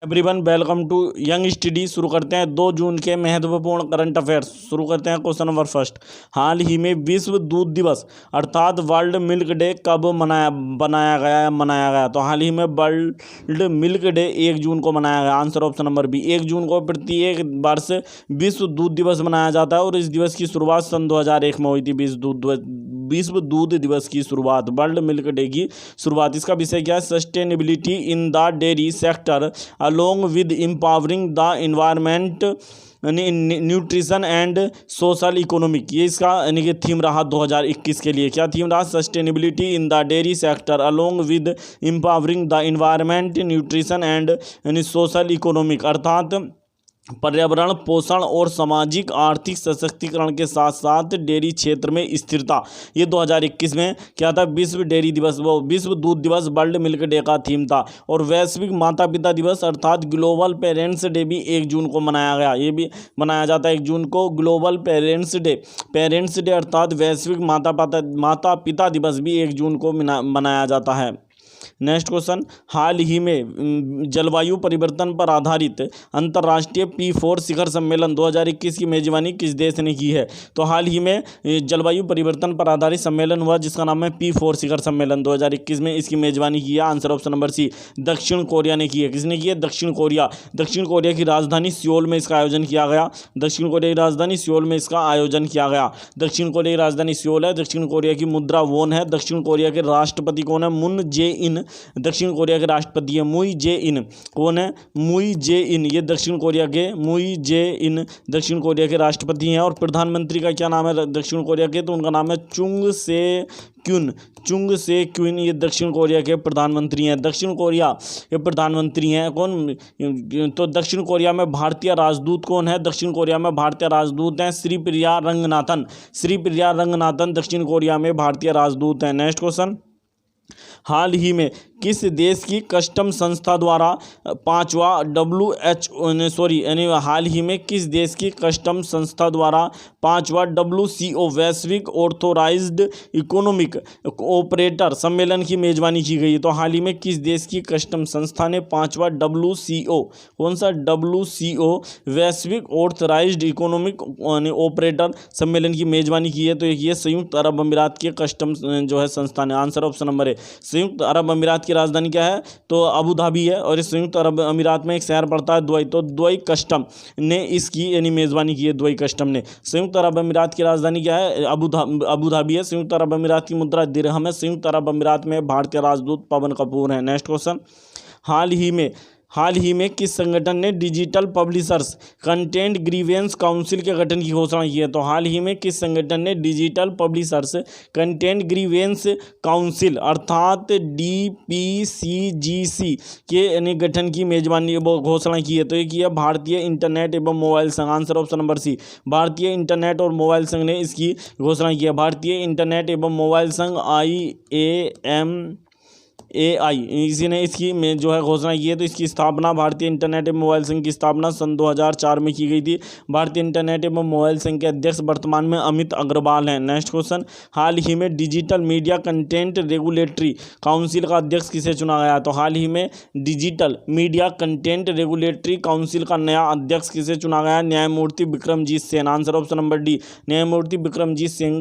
Everyone welcome to young study. शुरू करते हैं 2 जून के महत्वपूर्ण करंट अफेयर्स। शुरू करते हैं क्वेश्चन नंबर फर्स्ट। हाल ही में विश्व दूध दिवस अर्थात वर्ल्ड मिल्क डे कब मनाया गया। तो हाल ही में वर्ल्ड मिल्क डे 1 जून को मनाया गया। Answer option number B. 1 जून को प्रत्येक वर्ष विश्व दूध दिवस मनाया जाता है और इस दिवस की शुरुआत सन 2001 में हुई थी। विश्व दूध दिवस की शुरुआत, वर्ल्ड मिल्क डे की शुरुआत। इसका विषय क्या है? Sustainability in the dairy sector along with empowering the environment, nutrition and social economic. ये इसका यानी कि थीम रहा 2021 के लिए। क्या थीम रहा? Sustainability in the dairy sector along with empowering the environment, nutrition and social economic, अर्थात पर्यावरण, पोषण और सामाजिक आर्थिक सशक्तिकरण के साथ साथ डेयरी क्षेत्र में स्थिरता। ये 2021 में क्या था? विश्व डेयरी दिवस, वो विश्व दूध दिवस, वर्ल्ड मिल्क डे का थीम था। और वैश्विक माता पिता दिवस अर्थात ग्लोबल पेरेंट्स डे भी 1 जून को मनाया गया। ये भी मनाया जाता है 1 जून को, ग्लोबल पेरेंट्स डे अर्थात वैश्विक माता पिता दिवस भी 1 जून को मनाया जाता है। Next question. हाल ही में जलवायु परिवर्तन पर आधारित अंतर्राष्ट्रीय P4 शिखर सम्मेलन 2021 की मेजबानी किस देश ने की है? तो हाल ही में जलवायु परिवर्तन पर आधारित सम्मेलन हुआ जिसका नाम है P4 शिखर सम्मेलन 2021 में। इसकी मेजबानी की है आंसर ऑप्शन नंबर सी, दक्षिण कोरिया ने की है। किसने की है? दक्षिण कोरिया। दक्षिण कोरिया की राजधानी सियोल में इसका आयोजन किया गया। दक्षिण कोरिया की राजधानी सियोल में इसका आयोजन किया गया। दक्षिण कोरिया की राजधानी सियोल है। दक्षिण कोरिया की मुद्रा वोन है। दक्षिण कोरिया के राष्ट्रपति कौन है? मून जे इन। दक्षिण कोरिया के राष्ट्रपति है मूई जे इन। कौन है? मूई जे इन। ये दक्षिण कोरिया के मूई जे इन दक्षिण कोरिया के राष्ट्रपति हैं। और प्रधानमंत्री का क्या नाम है दक्षिण कोरिया के? तो उनका नाम है चुंग से क्यून। ये दक्षिण कोरिया के प्रधानमंत्री हैं। दक्षिण कोरिया के प्रधानमंत्री हैं कौन? तो दक्षिण कोरिया में भारतीय राजदूत कौन है? दक्षिण कोरिया में भारतीय राजदूत हैं श्रीप्रिया रंगनाथन दक्षिण कोरिया में भारतीय राजदूत हैं। Next question. हाल ही में किस देश की कस्टम संस्था द्वारा हाल ही में किस देश की कस्टम संस्था द्वारा 5वां WCO वैश्विक ऑथोराइज्ड इकोनॉमिक ऑपरेटर सम्मेलन की मेजबानी की गई? तो हाल ही में किस देश की कस्टम संस्था ने 5वां WCO, कौन सा WCO वैश्विक ऑथोराइज्ड इकोनॉमिक ऑपरेटर सम्मेलन की मेजबानी की है? तो ये संयुक्त अरब अमीरात के कस्टम जो है संस्था ने। आंसर ऑप्शन नंबर है। संयुक्त अरब अमीरात की राजधानी क्या है? तो अबू धाबी है। और इस संयुक्त अरब अमीरात में एक शहर पड़ता है दुबई। तो दुबई कस्टम ने इसकी यानी मेजबानी की है। दुबई कस्टम ने। संयुक्त अरब अमीरात की राजधानी क्या है? अबू धाबी है। संयुक्त अरब अमीरात की मुद्रा दिरहम है। संयुक्त अरब अमीरात में भारतीय राजदूत पवन कपूर हैं। Next question. हाल ही में किस संगठन ने digital publishers content grievance council के गठन की घोषणा की है? तो हाल ही में किस संगठन ने digital publishers content grievance council अर्थात DPCGC के गठन की मेजबानी घोषणा की है? तो ये की है भारतीय इंटरनेट एवं मोबाइल संघ। आंसर ऑप्शन नंबर सी, भारतीय इंटरनेट और मोबाइल संघ ने इसकी घोषणा की है। भारतीय इंटरनेट एवं मोबाइल संघ IAMAI इसी ने इसकी में जो है घोषणा की है। तो इसकी स्थापना भारतीय इंटरनेट एवं मोबाइल संघ की स्थापना सन 2004 में की गई थी। भारतीय इंटरनेट एवं मोबाइल संघ के अध्यक्ष वर्तमान में अमित अग्रवाल हैं। Next question. हाल ही में digital media content regulatory council का अध्यक्ष किसे चुना गया? तो हाल ही में digital media content regulatory council का नया अध्यक्ष किसे चुना गया? न्यायमूर्ति Vikramjit Sen. Answer option number D, न्यायमूर्ति विक्रमजीत सेन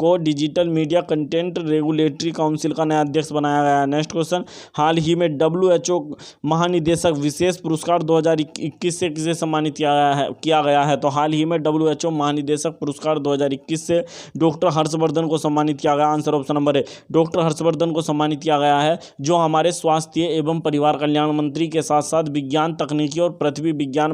को digital media content regulatory council का नया अध्यक्ष बनाया गया है। Next question. हाल ही में WHO महानिदेशक विशेष पुरस्कार 2021 से किसे सम्मानित किया गया है? तो हाल ही में WHO महानिदेशक पुरस्कार 2021 से डॉक्टर हर्षवर्धन को सम्मानित किया गया। आंसर ऑप्शन नंबर है, डॉक्टर हर्षवर्धन को सम्मानित किया गया है, जो हमारे स्वास्थ्य एवं परिवार कल्याण मंत्री के साथ साथ विज्ञान तकनीकी और पृथ्वी विज्ञान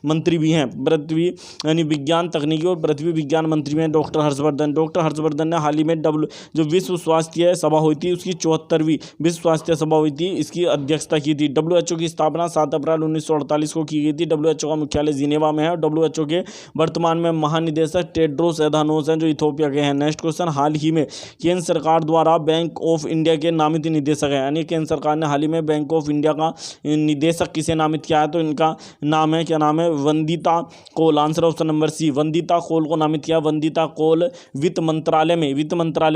मंत्री भी हैं। पृथ्वी यानी विज्ञान तकनीकी और पृथ्वी विज्ञान मंत्री हैं डॉक्टर हर्षवर्धन ने हाल ही में जो विश्व स्वास्थ्य सभा हुई थी उसकी 74वीं विश्व स्वास्थ्य सभा हुई थी, इसकी अध्यक्षता की थी। WHO की स्थापना 7 अप्रैल 1948 को की गई थी। WHO का मुख्यालय जिनेवा में है। WHO के वर्तमान में महानिदेशक टेड्रोस एधानोस हैं जो इथोपिया के हैं। Next question. हाल ही में केंद्र सरकार द्वारा बैंक ऑफ इंडिया के नामित निदेशक हैं, यानी केंद्र सरकार ने हाल ही में बैंक ऑफ इंडिया का निदेशक किसे नामित किया है? तो इनका नाम है, क्या नाम है? Vandita Kaul. Answer option number C, Vandita Kaul को नामित किया। वंदिता कोल वित्त मंत्रालय में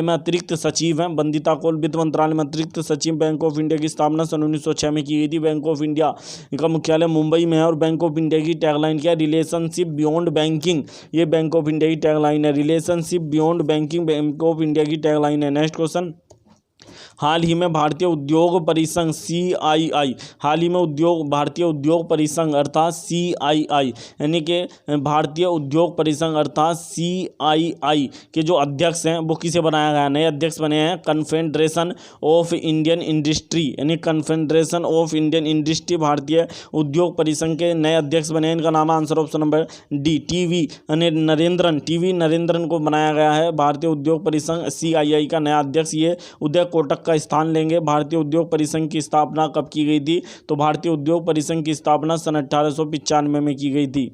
अतिरिक्त सचिव हैं। वंदिता कोल वित्त मंत्रालय में अतिरिक्त सचिव। बैंक ऑफ इंडिया की स्थापना सन 1906 में की गई थी। बैंक ऑफ इंडिया का मुख्यालय मुंबई में है। और बैंक ऑफ इंडिया की टैगलाइन क्या है? Relationship beyond banking. ये बैंक ऑफ इंडिया की टैगलाइन है, relationship beyond banking bank of India की टैगलाइन है। नेक्स्ट क्वेश्चन, हाल ही में भारतीय उद्योग परिसंघ CII, हाल ही में भारतीय उद्योग परिसंघ अर्थात CII यानी कि भारतीय उद्योग परिसंघ अर्थात CII के जो अध्यक्ष हैं वो किसे बनाया गया? नए अध्यक्ष बने हैं कन्फेडरेशन ऑफ इंडियन इंडस्ट्री, यानी कन्फेडरेशन ऑफ इंडियन इंडस्ट्री भारतीय उद्योग परिसंघ के नए अध्यक्ष बने हैं। इनका नाम है answer option number D TV Narendran को बनाया गया है भारतीय उद्योग परिसंघ CII का नया अध्यक्ष। ये उदय कोटक का स्थान लेंगे। भारतीय उद्योग परिसंघ की स्थापना कब की गई थी? तो भारतीय उद्योग परिसंघ की स्थापना सन 1895 में की गई थी।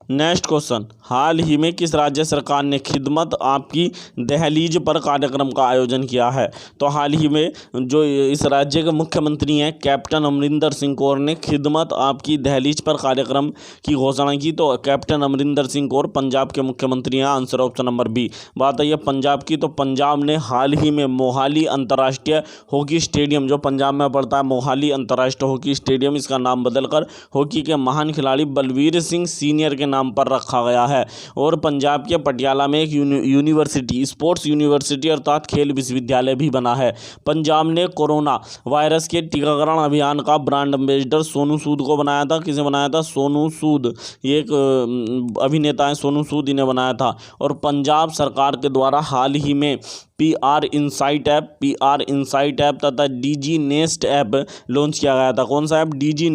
नेक्स्ट क्वेश्चन, हाल ही में किस राज्य सरकार ने खिदमत आपकी दहलीज पर कार्यक्रम का आयोजन किया है? तो हाल ही में जो इस राज्य के मुख्यमंत्री हैं कैप्टन अमरिंदर सिंह कौर ने खिदमत आपकी दहलीज पर कार्यक्रम की घोषणा की। तो कैप्टन अमरिंदर सिंह कौर पंजाब के मुख्यमंत्री हैं। Answer option number B. बात आई है पंजाब की, तो पंजाब ने हाल ही में मोहाली अंतर्राष्ट्रीय हॉकी स्टेडियम, जो पंजाब में पड़ता है मोहाली अंतर्राष्ट्रीय हॉकी स्टेडियम, इसका नाम बदलकर हॉकी के महान खिलाड़ी बलवीर सिंह सीनियर के नाम पर रखा गया है। और पंजाब के पटियाला में एक यूनिवर्सिटी, स्पोर्ट्स यूनिवर्सिटी अर्थात खेल विश्वविद्यालय भी बना है। पंजाब ने कोरोना वायरस के टीकाकरण अभियान का ब्रांड एम्बेसडर सोनू सूद को बनाया था। किसे बनाया था? सोनू सूद, ये एक अभिनेता है, सोनू सूद इन्हें बनाया था। और पंजाब सरकार के द्वारा हाल ही में PR इनसाइट ऐप तथा DG नेस्ट ऐप लॉन्च किया गया था। कौन सा ऐप? DG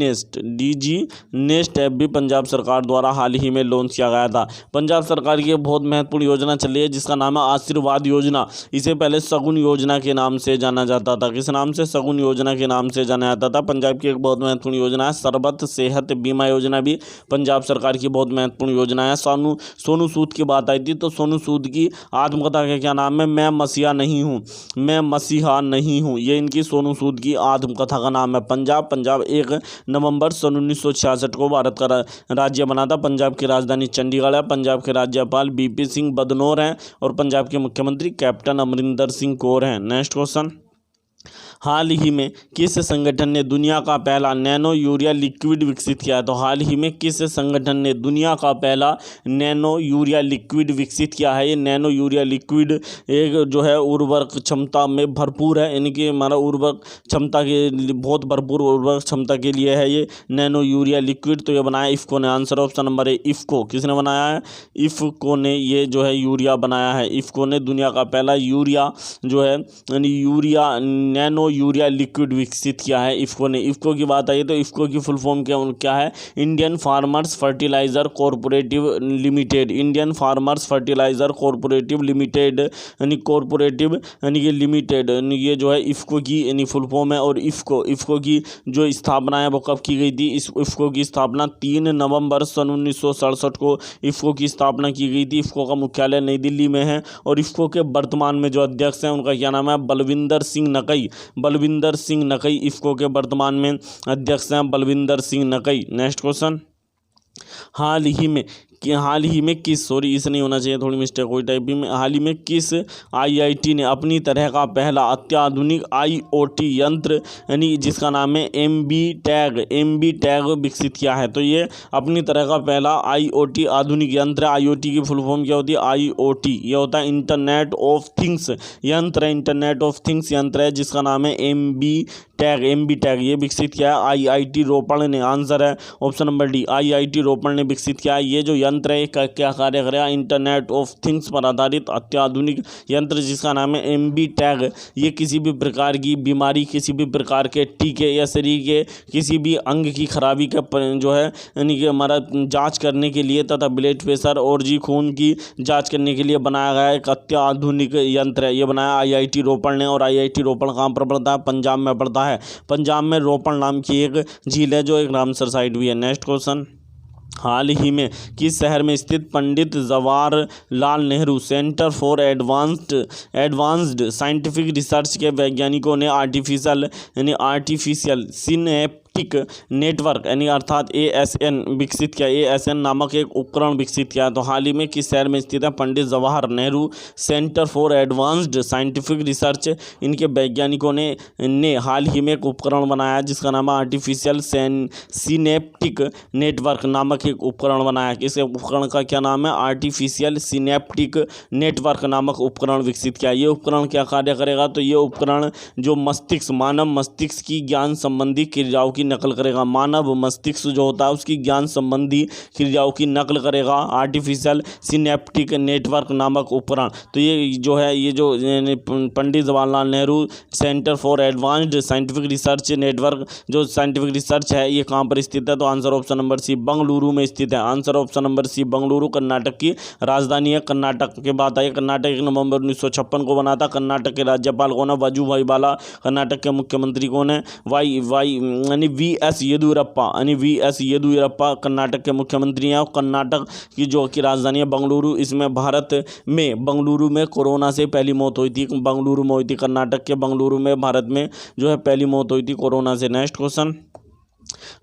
नेस्ट ऐप भी पंजाब सरकार द्वारा हाल ही में लॉन्च किया गया था। पंजाब सरकार की बहुत महत्वपूर्ण योजना चल रही है जिसका नाम है आशीर्वाद योजना। इसे पहले सगुन योजना के नाम से जाना जाता था। किस नाम से? सगुन योजना के नाम से जाना जाता था। पंजाब की एक बहुत महत्वपूर्ण योजना है सरबत सेहत बीमा योजना, भी पंजाब सरकार की बहुत महत्वपूर्ण योजना है। सोनू सूद की बात आई थी, तो सोनू सूद की आत्मकथा का क्या नाम है? मैं मसीहा नहीं हूँ, ये इनकी सोनू सूद की आत्मकथा का नाम है। पंजाब 1 नवंबर सन 1966 को भारत का राज्य बना था। पंजाब की राजधानी चंडीगढ़ है। पंजाब के राज्यपाल BP सिंह बदनौर हैं और पंजाब के मुख्यमंत्री कैप्टन अमरिंदर सिंह कौर हैं। नेक्स्ट क्वेश्चन, हाल ही में किस संगठन ने दुनिया का पहला नैनो यूरिया लिक्विड विकसित किया है? तो हाल ही में किस संगठन ने दुनिया का पहला नैनो यूरिया लिक्विड विकसित किया है? ये नैनो यूरिया लिक्विड एक जो है उर्वरक क्षमता में भरपूर है, यानी कि हमारा उर्वरक क्षमता के बहुत भरपूर उर्वरक क्षमता के लिए है ये नैनो यूरिया लिक्विड। तो ये बनाया इफ़को ने। Answer option number A IFFCO. किसने बनाया है? इफ़को ने ये जो है यूरिया बनाया है। इफ़को ने दुनिया का पहला यूरिया जो है यूरिया नैनो यूरिया लिक्विड विकसित किया है इफ़को ने। इफ़को की बात आई तो इफ़को की फुल फॉर्म क्या है? Indian farmers fertiliser corporative limited. Indian farmers fertiliser corporative limited यानी कि लिमिटेड, ये जो है इफ़को की यानी फुल फॉर्म है। और इफ़को की जो स्थापना है वो कब की गई थी? इस इफ़को की स्थापना 3 नवंबर सन 1967 को इफ़को की स्थापना की गई थी। इफ़को का मुख्यालय नई दिल्ली में है। और इफ़को के वर्तमान में जो अध्यक्ष हैं उनका क्या नाम है? बलविंदर सिंह नकई इफ़को के वर्तमान में अध्यक्ष हैं बलविंदर सिंह नकई। नेक्स्ट क्वेश्चन, हाल ही में किस इसे नहीं होना चाहिए, थोड़ी मिस्टेक हुई टाइपिंग में। हाल ही में किस IIT ने अपनी तरह का पहला अत्याधुनिक IoT यंत्र यानी जिसका नाम है MB टैग विकसित किया है? तो ये अपनी तरह का पहला IoT आधुनिक यंत्र है। IoT की फुल फॉर्म क्या होती है? IoT ये होता है इंटरनेट ऑफ थिंग्स यंत्र है। इंटरनेट ऑफ थिंग्स यंत्र है जिसका नाम है MB टैग ये विकसित किया है IIT रोपड़ ने। आंसर है ऑप्शन नंबर डी, IIT रोपड़ ने विकसित किया है। ये जो यंत्र है क्या कार्य करेगा? इंटरनेट ऑफ थिंग्स पर आधारित अत्याधुनिक यंत्र जिसका नाम है MB टैग। ये किसी भी प्रकार की बीमारी, किसी भी प्रकार के टीके या शरीर के किसी भी अंग की खराबी का जो है यानी कि हमारा जाँच करने के लिए तथा ब्लड प्रेशर और खून की जाँच करने के लिए बनाया गया एक अत्याधुनिक यंत्र है। ये बनाया IIT रोपड़ ने। और IIT रोपड़ कहाँ पर पड़ता है? पंजाब में पड़ता है। पंजाब में रोपड़ नाम की एक झील है जो एक रामसर साइट भी है। नेक्स्ट क्वेश्चन, हाल ही में किस शहर में स्थित Pandit Jawaharlal Nehru centre for advanced scientific research के वैज्ञानिकों ने आर्टिफिशियल सिनएप्टिक सिनेप्टिक नेटवर्क यानी अर्थात ASN विकसित किया, ASN नामक एक उपकरण विकसित किया। तो हाल ही में किस शहर में स्थित है? Pandit Jawahar Nehru centre for advanced scientific research. इनके वैज्ञानिकों ने हाल ही में एक उपकरण बनाया जिसका नाम है आर्टिफिशियल सिनेप्टिक नेटवर्क नामक एक उपकरण बनाया। इस उपकरण का क्या नाम है? आर्टिफिशियल सिनेप्टिक नेटवर्क नामक उपकरण विकसित किया। ये उपकरण क्या कार्य करेगा? तो ये उपकरण जो मस्तिष्क, मानव मस्तिष्क की ज्ञान संबंधी क्रियाओं की नकल करेगा। मानव मस्तिष्क जो होता है उसकी ज्ञान संबंधी क्रियाओं की नकल करेगा आर्टिफिशियल सिनेप्टिक नेटवर्क नामक उपकरण। तो ये जो है, ये जो Pandit Jawaharlal Nehru centre for advanced scientific research network जो साइंटिफिक रिसर्च है, ये कहाँ पर स्थित है? तो answer option number C Bengaluru में स्थित है। Answer option number C Bengaluru Karnataka की राजधानी है। कर्नाटक के बात आई, कर्नाटक 1 नवंबर 1956 को बना था। कर्नाटक के राज्यपाल कौन है? वजुभाई वाला। कर्नाटक के मुख्यमंत्री कौन है? यानी VS येदियुरप्पा, यानी VS येदियुरप्पा कर्नाटक के मुख्यमंत्री हैं। और कर्नाटक की जो की राजधानी है बंगलुरु। इसमें भारत में बंगलुरु में कोरोना से पहली मौत हुई थी, बंगलुरु में हुई थी। कर्नाटक के बंगलुरु में भारत में जो है पहली मौत हुई थी कोरोना से। नेक्स्ट क्वेश्चन,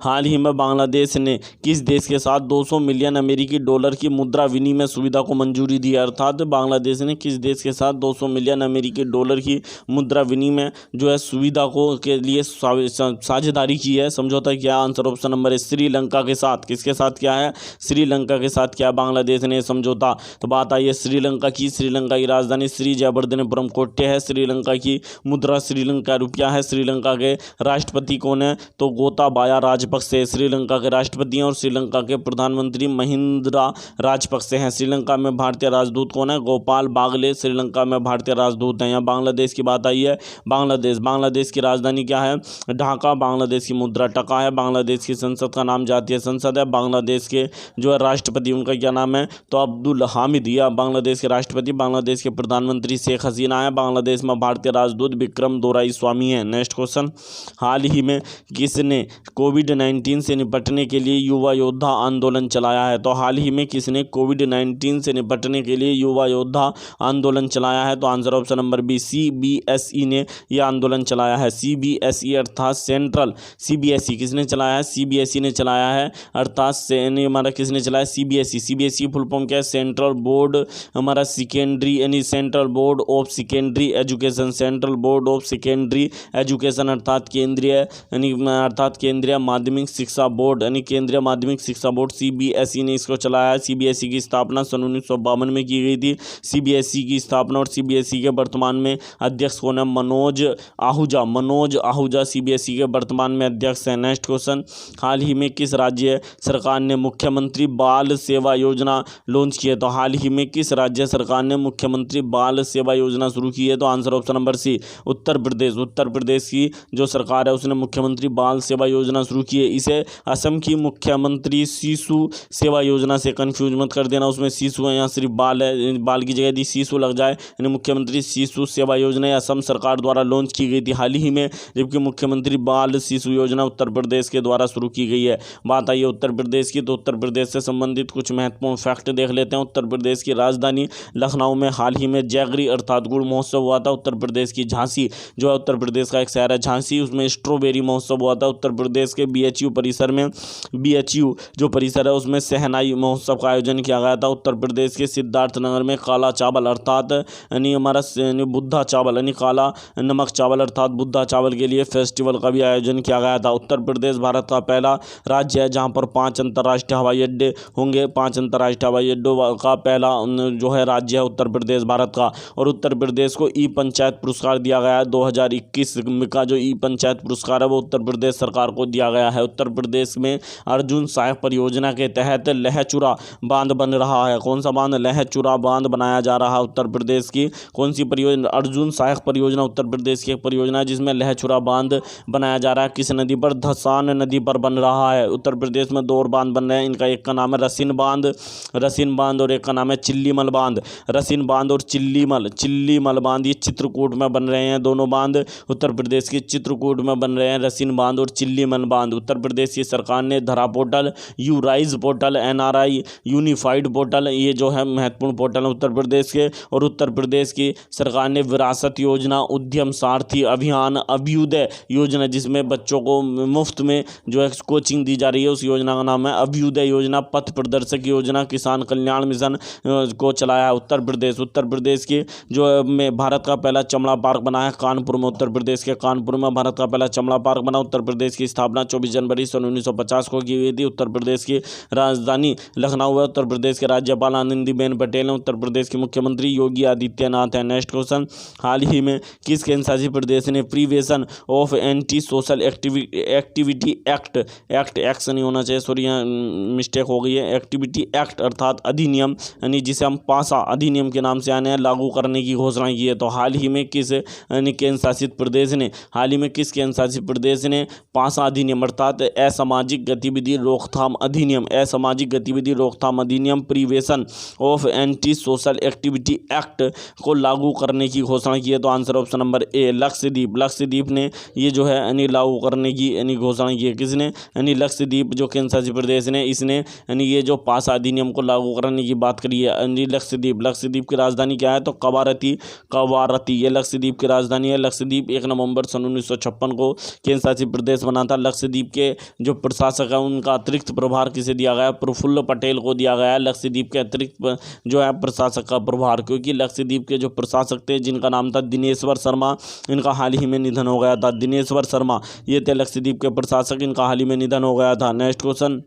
हाल ही में बांग्लादेश ने किस देश के साथ 200 मिलियन अमेरिकी डॉलर की मुद्रा विनिमय सुविधा को मंजूरी दी? अर्थात बांग्लादेश ने किस देश के साथ 200 मिलियन अमेरिकी डॉलर की मुद्रा विनिमय जो है सुविधा को के लिए साझेदारी की है, समझौता किया? आंसर ऑप्शन नंबर है श्रीलंका के साथ। किसके साथ क्या है? श्रीलंका के साथ क्या बांग्लादेश ने समझौता? तो बात आई है श्रीलंका की। श्रीलंका की राजधानी श्री जयवर्धनेपुरम कोट्टे है। श्रीलंका की मुद्रा श्रीलंका रुपया है। श्रीलंका के राष्ट्रपति कौन है? तो गोताबाया राजपक्षे श्रीलंका के राष्ट्रपति हैं। और श्रीलंका के प्रधानमंत्री महिंद्रा राजपक्षे हैं। श्रीलंका में भारतीय राजदूत कौन है? गोपाल बागले श्रीलंका में भारतीय राजदूत हैं। यहाँ बांग्लादेश की बात आई है। बांग्लादेश की राजधानी क्या है? ढाका। बांग्लादेश की मुद्रा टका है। बांग्लादेश की संसद का नाम जातीय संसद है। बांग्लादेश के जो है राष्ट्रपति उनका क्या नाम है? तो अब्दुल हामिद। या बांग्लादेश के राष्ट्रपति, बांग्लादेश के प्रधानमंत्री शेख हसीना है। बांग्लादेश में भारतीय राजदूत विक्रम दोराईस्वामी है। नेक्स्ट क्वेश्चन, हाल ही में किसने कोविड-19 से निपटने के लिए युवा योद्धा आंदोलन चलाया है? तो हाल ही में किसने कोविड-19 से निपटने के लिए युवा योद्धा आंदोलन चलाया है? तो answer option number B CBSE ने यह आंदोलन चलाया है। CBSE अर्थात सेंट्रल CBSE किसने चलाया है? CBSE ने चलाया है। अर्थात हमारा किसने चलाया? CBSE फुल फॉर्म क्या है? सेंट्रल बोर्ड हमारा सेकेंडरी यानी central board of secondary education. Central board of secondary education अर्थात केंद्रीय माध्यमिक शिक्षा बोर्ड यानी केंद्रीय माध्यमिक शिक्षा बोर्ड CBSE ने इसको चलाया है। CBSE की स्थापना सन 1952 में की गई थी। CBSE की स्थापना और CBSE के वर्तमान में अध्यक्ष कौन है? मनोज आहूजा CBSE के वर्तमान में अध्यक्ष हैं। नेक्स्ट क्वेश्चन, हाल ही में किस राज्य सरकार ने मुख्यमंत्री बाल सेवा योजना लॉन्च की है? तो हाल ही में किस राज्य सरकार ने मुख्यमंत्री बाल सेवा योजना शुरू की है? तो आंसर ऑप्शन नंबर सी उत्तर प्रदेश। उत्तर प्रदेश की जो सरकार है उसने मुख्यमंत्री बाल सेवा योजना शुरू की है। इसे असम की मुख्यमंत्री शिशु सेवा योजना से कंफ्यूज मत कर देना, उसमें शिशु है, यहाँ सिर्फ बाल है, बाल की जगह यदि शिशु लग जाए यानी मुख्यमंत्री शिशु सेवा योजना असम सरकार द्वारा लॉन्च की गई थी हाल ही में, जबकि मुख्यमंत्री बाल शिशु योजना उत्तर प्रदेश के द्वारा शुरू की गई है। बात आई है उत्तर प्रदेश की, तो उत्तर प्रदेश से संबंधित कुछ महत्वपूर्ण फैक्ट देख लेते हैं। उत्तर प्रदेश की राजधानी लखनऊ में हाल ही में जैगरी अर्थात गुड़ महोत्सव हुआ था। उत्तर प्रदेश की झांसी जो है उत्तर प्रदेश का एक शहर है झांसी, उसमें स्ट्रॉबेरी महोत्सव हुआ था। उत्तर प्रदेश के BHU परिसर में BHU जो परिसर है उसमें सहनाई महोत्सव का आयोजन किया गया था। उत्तर प्रदेश के सिद्धार्थनगर में काला चावल अर्थात यानी हमारा बुद्धा चावल यानी काला नमक चावल अर्थात बुद्धा चावल के लिए फेस्टिवल का भी आयोजन किया गया था। उत्तर प्रदेश भारत का पहला राज्य है जहां पर 5 अंतर्राष्ट्रीय हवाई अड्डे होंगे। 5 अंतर्राष्ट्रीय हवाई अड्डों का पहला जो है राज्य है उत्तर प्रदेश भारत का। और उत्तर प्रदेश को ई पंचायत पुरस्कार दिया गया है। 2021 का जो ई पंचायत पुरस्कार है वो उत्तर प्रदेश सरकार को दिया गया है। उत्तर प्रदेश में अर्जुन सहायक परियोजना के तहत लहचुरा बांध बन रहा है। कौन सा बांध? लहचुरा बांध बनाया जा रहा है। उत्तर प्रदेश की कौन सी परियोजना? अर्जुन सहायक परियोजना उत्तर प्रदेश की एक परियोजना है जिसमें लहचुरा बांध बनाया जा रहा है। किस नदी पर? धसान नदी पर बन रहा है। उत्तर प्रदेश में 2 और बांध बन रहे हैं, इनका एक का नाम है रसिन बांध और एक का नाम है चिल्लीमल बांध। रसिन बांध और चिल्लीमल बांध ये चित्रकूट में बन रहे हैं। दोनों बांध उत्तर प्रदेश के चित्रकूट में बन रहे हैं, रसिन बांध और चिल्लीमल टनल बांध। उत्तर प्रदेश की सरकार ने धरा portal, you rise portal, NRI unified portal, ये जो है महत्वपूर्ण पोर्टल है उत्तर प्रदेश के। और उत्तर प्रदेश की सरकार ने विरासत योजना, उद्यम सारथी अभियान, अभ्युदय योजना जिसमें बच्चों को मुफ्त में जो है कोचिंग दी जा रही है, उस योजना का नाम है अभ्युदय योजना। पथ प्रदर्शक योजना, किसान कल्याण मिशन को चलाया है उत्तर प्रदेश। उत्तर प्रदेश की जो में भारत का पहला चमड़ा पार्क बना है कानपुर में। उत्तर प्रदेश के कानपुर में भारत का पहला चमड़ा पार्क बना। उत्तर प्रदेश की स्थापना 24 जनवरी सन 1950 को की गई थी। उत्तर प्रदेश की राजधानी लखनऊ है। उत्तर प्रदेश के राज्यपाल आनंदीबेन पटेल हैं। उत्तर प्रदेश के मुख्यमंत्री योगी आदित्यनाथ है। नेक्स्ट क्वेश्चन, हाल ही में किस केंद्र शासित प्रदेश ने prevention of anti social activity act action नहीं होना चाहिए, सॉरी यहाँ मिस्टेक हो गई है, एक्टिविटी एक्ट अर्थात अधिनियम, यानी जिसे हम पासा अधिनियम के नाम से आने हैं, लागू करने की घोषणा की है। तो हाल ही में किस केंद्र शासित प्रदेश ने केंद्र शासित प्रदेश ने पासा अधिनियम अर्थात असामाजिक गतिविधि रोकथाम अधिनियम, असामाजिक गतिविधि रोकथाम अधिनियम prevention of anti social activity act को लागू करने की घोषणा की है। तो answer option number A Lakshadweep. Lakshadweep ने ये जो है यानी लागू करने की यानी घोषणा की है। किसने? यानी लक्षद्वीप जो केंद्र शासित प्रदेश ने इसने यानी ये जो पासा अधिनियम को लागू करने की बात करी है यानी लक्षद्वीप। लक्षद्वीप की राजधानी क्या है? तो कवारती ये लक्षद्वीप की राजधानी है। लक्षद्वीप 1 नवंबर सन 1956 को केंद्र शासित प्रदेश बना था। लक्षद्वीप के जो प्रशासक है उनका अतिरिक्त प्रभार किसे दिया गया है? प्रफुल्ल पटेल को दिया गया है लक्षद्वीप के अतिरिक्त जो है प्रशासक का प्रभार, क्योंकि लक्षद्वीप के जो प्रशासक थे जिनका नाम था दिनेश्वर शर्मा, इनका हाल ही में निधन हो गया था। दिनेश्वर शर्मा ये थे लक्षद्वीप के प्रशासक, इनका हाल ही में निधन हो गया था। नेक्स्ट क्वेश्चन,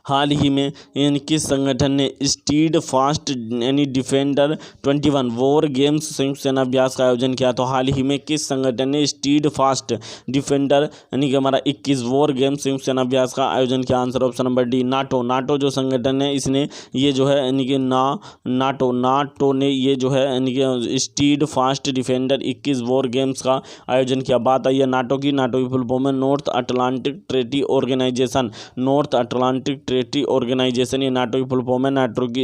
हाल ही में इन किस संगठन ने स्टीड फास्ट यानी डिफेंडर 21 वॉर गेम्स संयुक्त सेना अभ्यास का आयोजन किया? तो हाल ही में किस संगठन ने स्टीड फास्ट डिफेंडर यानी कि हमारा 21 वॉर गेम्स संयुक्त सेना अभ्यास का आयोजन किया? Answer option number D NATO जो संगठन है इसने ये जो है यानी कि नाटो ने ये जो है यानी कि steadfast defender 21 war games का आयोजन किया। बात आई है नाटो की फुल फॉर्म है North Atlantic Treaty Organization. North Atlantic Treaty Organization ये नाटो की फुल फॉर्म है।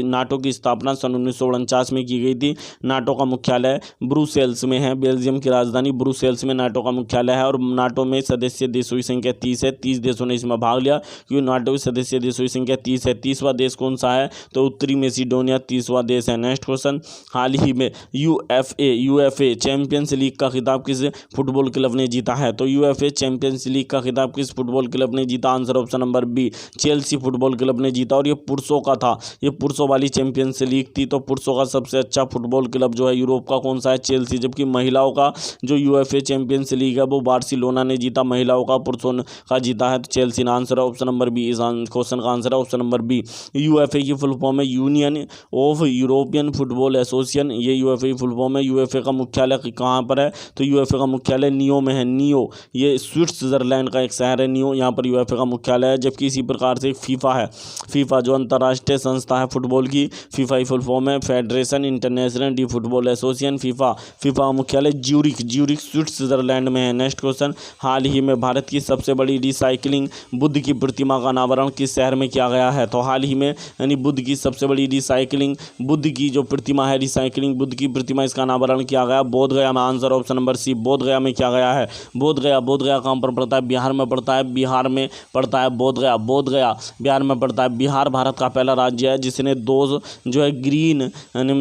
नाटो की स्थापना सन 1949 में की गई थी। नाटो का मुख्यालय ब्रुसेल्स में है, बेल्जियम की राजधानी ब्रुसेल्स में नाटो का मुख्यालय है। और नाटो में सदस्य देशों की संख्या 30 है। 30 देशों ने इसमें भाग लिया क्योंकि नाटो की सदस्य देशों की संख्या 30 है। 30वां देश कौन सा है? तो उत्तरी मैसिडोनिया 30वां देश है। नेक्स्ट क्वेश्चन, हाल ही में यूएफए चैंपियंस लीग का खिताब किस फुटबॉल क्लब ने जीता है? तो यूएफए चैंपियंस लीग का खिताब किस फुटबॉल क्लब ने जीता? Answer option number B Chelsea football club ने जीता। और ये पुरुषों का था, ये पुरुषों वाली चैंपियंस लीग थी। तो पुरुषों का सबसे अच्छा फुटबॉल क्लब जो है यूरोप का कौन सा है? चेल्सी। जबकि महिलाओं का जो यूएफए चैंपियंस लीग है वो बार्सिलोना ने जीता, महिलाओं का पुरुषों का जीता है तो चेल्सी ने। आंसर है ऑप्शन नंबर बी, इस क्वेश्चन का आंसर है ऑप्शन नंबर बी। यूएफए की फुल फॉर्म है union of European football association, ये यूएफए की फुल फॉर्म है। यूएफए का मुख्यालय कहाँ पर है? तो यूएफए का मुख्यालय नियो में है। नियो ये स्विट्जरलैंड का एक शहर है नियो, यहाँ पर यूएफए का मुख्यालय है। जबकि इसी प्रकार से फीफा है, फीफा जो अंतर्राष्ट्रीय संस्था है फुटबॉल की, फीफा की फुल फॉर्म है federation international D football association. FIFA का मुख्यालय ज्यूरिख स्विट्जरलैंड में है। नेक्स्ट क्वेश्चन, हाल ही में भारत की सबसे बड़ी रिसाइकलिंग बुद्ध की प्रतिमा का अनावरण किस शहर में किया गया है? तो हाल ही में यानी बुद्ध की सबसे बड़ी रिसाइकलिंग बुद्ध की जो प्रतिमा है, रिसाइकलिंग बुद्ध की प्रतिमा, इसका अनावरण किया गया बोध गया में। आंसर ऑप्शन नंबर सी बोध गया में किया गया है। बोध गया कहाँ पर पड़ता है? बिहार में पड़ता है, बिहार में पड़ता है बोध गया बिहार में पड़ता है। बिहार भारत का पहला राज्य है जिसने दो जो है ग्रीन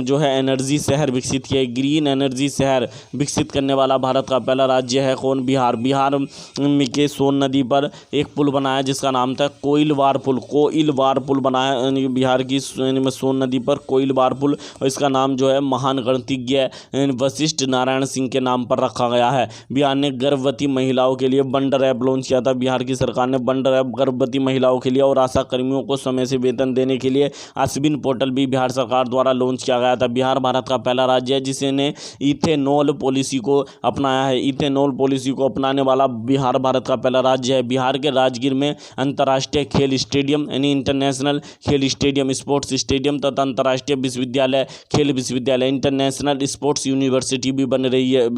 जो है एनर्जी शहर विकसित किए। ग्रीन एनर्जी शहर विकसित करने वाला भारत का पहला राज्य है कौन? बिहार। बिहार के सोन नदी पर एक पुल बनाया जिसका नाम था कोइलवार पुल बनाया यानी बिहार की सोन नदी पर कोइलवार पुल, और इसका नाम जो है महान गणितज्ञ वशिष्ठ नारायण सिंह के नाम पर रखा गया है। बिहार ने गर्भवती महिलाओं के लिए वंडर ऐप लॉन्च किया था। बिहार की सरकार ने वंडर ऐप गर्भवती महिलाओं के लिए और आशा कर्मियों को समय से वेतन देने के लिए अश्विन पोर्टल भी बिहार सरकार द्वारा लॉन्च किया गया था। बिहार भारत का पहला राज्य है जिसने इथेनॉल पॉलिसी को अपनाया है। इथेनॉल पॉलिसी को अपनाने वाला बिहार भारत का पहला राज्य है। बिहार के राजगीर में अंतर्राष्ट्रीय खेल स्टेडियम यानी इंटरनेशनल खेल स्टेडियम स्पोर्ट्स स्टेडियम तथा अंतर्राष्ट्रीय विश्वविद्यालय खेल विश्वविद्यालय इंटरनेशनल स्पोर्ट्स यूनिवर्सिटी भी बन रही है।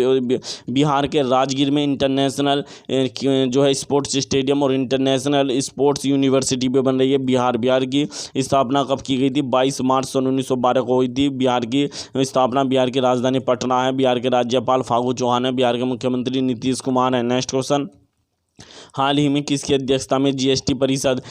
बिहार के राजगीर में इंटरनेशनल जो है स्पोर्ट्स स्टेडियम और इंटरनेशनल स्पोर्ट्स यूनिवर्सिटी भी बन रही है। बिहार की स्थापना कब की गई थी? 22 मार्च सन 1912 को हुई थी। बिहार की स्थापना बिहार की राजधानी पटना है। बिहार के राज्यपाल फागू चौहान है। बिहार के मुख्यमंत्री नीतीश कुमार है। नेक्स्ट क्वेश्चन, हाल ही में किसकी अध्यक्षता में जीएसटी परिषद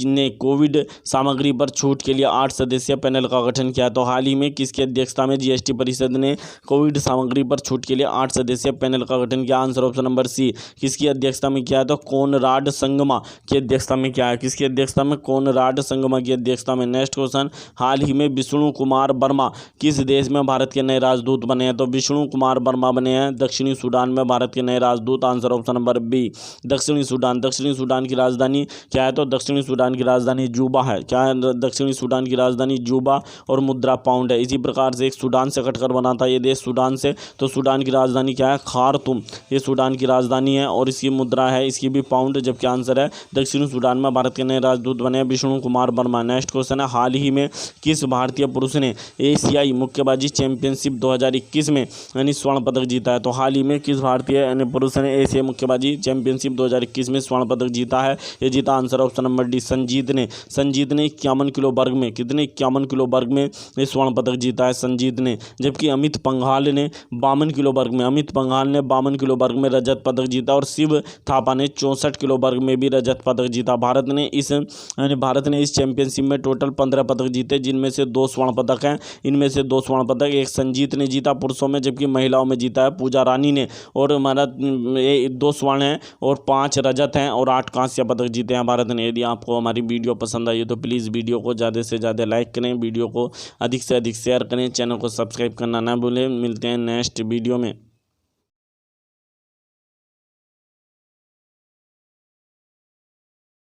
ने कोविड सामग्री पर छूट के लिए 8 सदस्यीय पैनल का गठन किया। तो हाल ही में किसकी अध्यक्षता में जीएसटी परिषद ने कोविड सामग्री पर छूट के लिए 8 सदस्यीय पैनल का गठन किया। Answer option number C. किसकी अध्यक्षता में किया है? तो कोनराड संगमा की अध्यक्षता में किया है। किसकी अध्यक्षता में? कोनराड संगमा की अध्यक्षता में। नेक्स्ट क्वेश्चन, हाल ही में विष्णु कुमार वर्मा किस देश में भारत के नए राजदूत बने हैं? तो विष्णु कुमार वर्मा बने हैं दक्षिणी सूडान में भारत के नए राजदूत। आंसर ऑप्शन नंबर बी, दक्षिणी सूडान। दक्षिणी सूडान की राजधानी क्या है? तो दक्षिणी सूडान की राजधानी जूबा है। क्या है दक्षिणी सूडान की राजधानी? जूबा, और मुद्रा पाउंड है। इसी प्रकार से एक सूडान से कटकर बना था ये देश सूडान से, तो सूडान की राजधानी क्या है? खार्तूम, ये सूडान की राजधानी है और इसकी मुद्रा है, इसकी भी पाउंड, जबकि आंसर है दक्षिणी सूडान में भारत के नए राजदूत बने विष्णु कुमार वर्मा। नेक्स्ट क्वेश्चन है, हाल ही में किस भारतीय पुरुष ने एशियाई मुक्केबाजी चैंपियनशिप 2021 में स्वर्ण पदक जीता है? तो हाल ही में किस भारतीय पुरुष ने एशियाई मुक्केबाजी चैंपियनशिप 2021 में स्वर्ण पदक जीता है? ये जीता answer option number D, Sanjeet ने। संजीत ने 51 किलो वर्ग में, कितने 51 किलो वर्ग में स्वर्ण पदक जीता है संजीत ने। जबकि अमित पंघाल ने 52 किलो वर्ग में, अमित पंघाल ने 52 किलो वर्ग में रजत पदक जीता और शिव थापा ने 64 किलो वर्ग में भी रजत पदक जीता। भारत ने इस चैंपियनशिप में टोटल 15 पदक जीते, जिनमें से 2 स्वर्ण पदक हैं। इनमें से 2 स्वर्ण पदक एक संजीत ने जीता पुरुषों में, जबकि महिलाओं में जीता है पूजा रानी ने। और हमारा 2 स्वर्ण हैं और 5 रजत हैं और 8 कांस्य पदक जीते हैं भारत ने। यदि आपको हमारी वीडियो पसंद आई तो प्लीज़ वीडियो को ज़्यादा से ज़्यादा लाइक करें, वीडियो को अधिक से अधिक शेयर करें, चैनल को सब्सक्राइब करना ना भूलें। मिलते हैं नेक्स्ट वीडियो में।